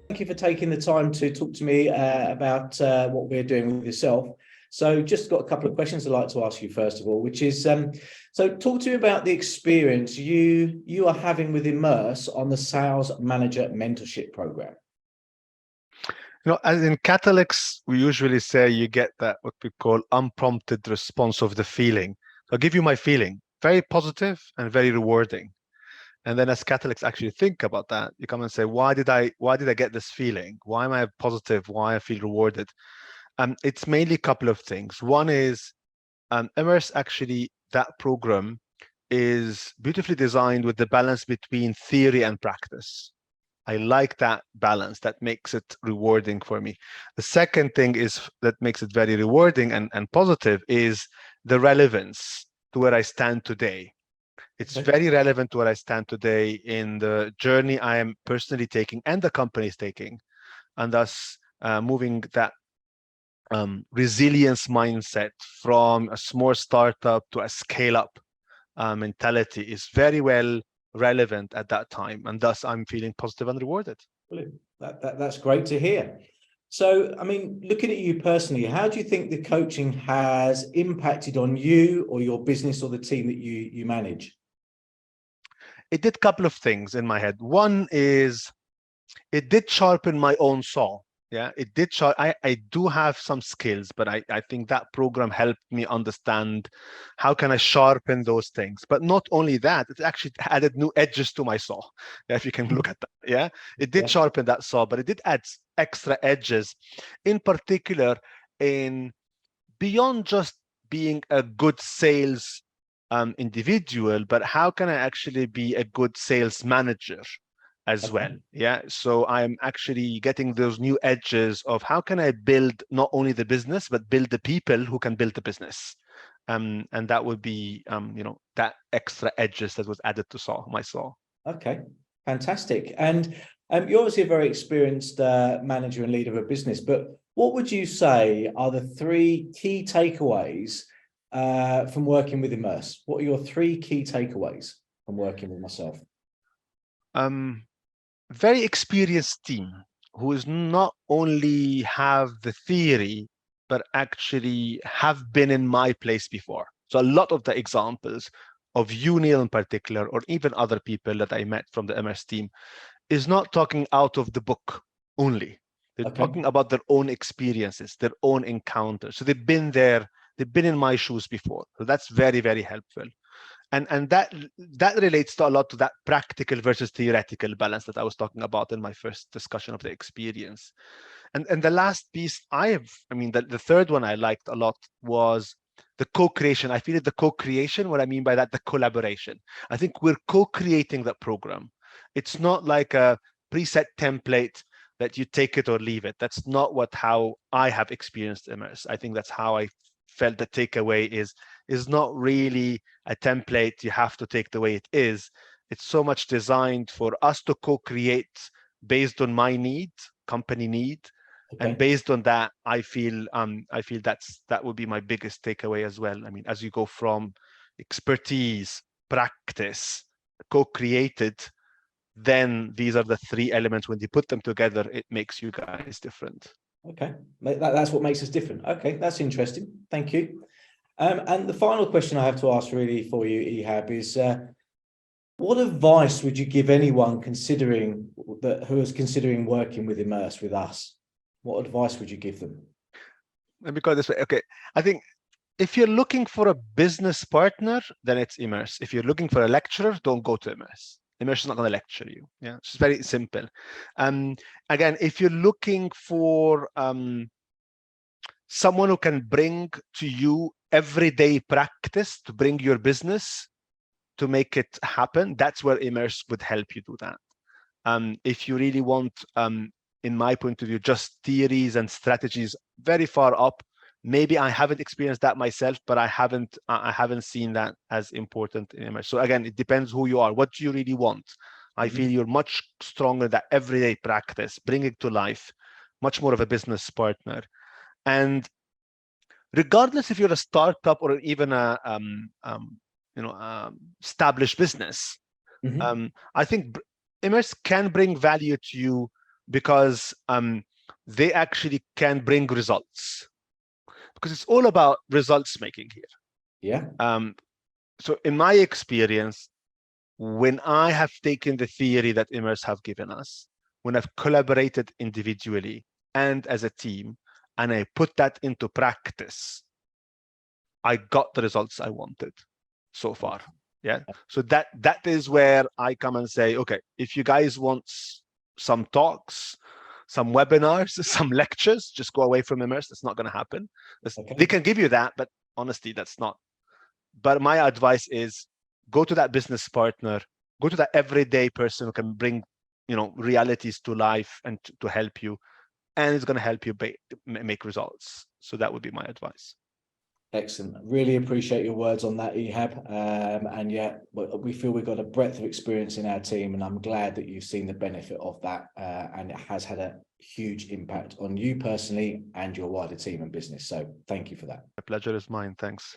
Thank you for taking the time to talk to me about what we're doing with yourself. So just got a couple of questions I'd like to ask you first of all, which is, so talk to me about the experience you are having with Emerse on the Sales Manager Mentorship Program. As in Catalyx, we usually say you get that what we call unprompted response of the feeling. I'll give you my feeling, very positive and very rewarding. And then as Catalyx actually think about that, you come and say, why did I get this feeling? Why am I positive? Why I feel rewarded? It's mainly a couple of things. One is Emerse, actually, that program is beautifully designed with the balance between theory and practice. I like that balance. That makes it rewarding for me. The second thing is that makes it very rewarding and positive is the relevance to where I stand today. It's very relevant to where I stand today in the journey I am personally taking and the company is taking, and thus moving that resilience mindset from a small startup to a scale-up mentality is very well relevant at that time, and thus I'm feeling positive and rewarded. Brilliant. That's great to hear. So, I mean, looking at you personally, how do you think the coaching has impacted on you or your business or the team that you manage? It did a couple of things in my head. One is it did sharpen my own saw. Yeah, it did. I do have some skills, but I think that program helped me understand how can I sharpen those things. But not only that, it actually added new edges to my saw. If you can look at that. Yeah, it did sharpen that saw, but it did add extra edges, in particular in beyond just being a good sales individual, but how can I actually be a good sales manager as well? Yeah, so I'm actually getting those new edges of how can I build not only the business, but build the people who can build the business. And that would be, that extra edges that was added to my saw. Okay, fantastic. And you're obviously a very experienced manager and leader of a business, but what would you say are the 3 key takeaways from working with Emerse? What are your 3 key takeaways from working with myself? Very experienced team who is not only have the theory, but actually have been in my place before. So a lot of the examples of you, Neil, in particular, or even other people that I met from the Emerse team, is not talking out of the book only. They're talking about their own experiences, their own encounters. So they've been there, they've been in my shoes before. So that's very, very helpful. And that relates to a lot to that practical versus theoretical balance that I was talking about in my first discussion of the experience. And the last piece the third one I liked a lot was the co-creation. I feel that the co-creation, what I mean by that, the collaboration. I think we're co-creating that program. It's not like a preset template that you take it or leave it. That's not how I have experienced Emerse. I think that's how I felt the takeaway is not really a template you have to take the way it is. It's so much designed for us to co-create based on my need, company need. And based on that, I feel that would be my biggest takeaway as well. I mean, as you go from expertise, practice, co-created, then these are the 3 elements. When you put them together, it makes you guys different. Okay, that's what makes us different. Okay, that's interesting. Thank you. And the final question I have to ask really for you, Ilhab, is what advice would you give anyone who is considering working with Emerse with us? What advice would you give them? Let me go this way. Okay, I think if you're looking for a business partner, then it's Emerse. If you're looking for a lecturer, don't go to Emerse. Emerse is not going to lecture you. Yeah, it's very simple. Again, if you're looking for someone who can bring to you everyday practice to bring your business to make it happen, that's where Emerse would help you do that. If you really want, in my point of view, just theories and strategies very far up, maybe I haven't experienced that myself, but I haven't seen that as important in Emerse. So again, it depends who you are. What do you really want? I feel you're much stronger in that everyday practice, bring it to life, much more of a business partner. And regardless if you're a startup or even a established business, I think Emerse can bring value to you because they actually can bring results, because it's all about results making here. Yeah. So in my experience, when I have taken the theory that Emerse have given us, when I've collaborated individually and as a team, and I put that into practice, I got the results I wanted so far. Yeah. So that is where I come and say, okay, if you guys want some talks, some webinars, some lectures, just go away from Emerse. That's not going to happen. Okay. They can give you that, but honestly, that's not. But my advice is go to that business partner, go to that everyday person who can bring, realities to life and to help you, and it's going to help you make results. So that would be my advice. Excellent. Really appreciate your words on that, Ilhab. And yeah, we feel we've got a breadth of experience in our team, and I'm glad that you've seen the benefit of that. And it has had a huge impact on you personally and your wider team and business. So thank you for that. The pleasure is mine. Thanks.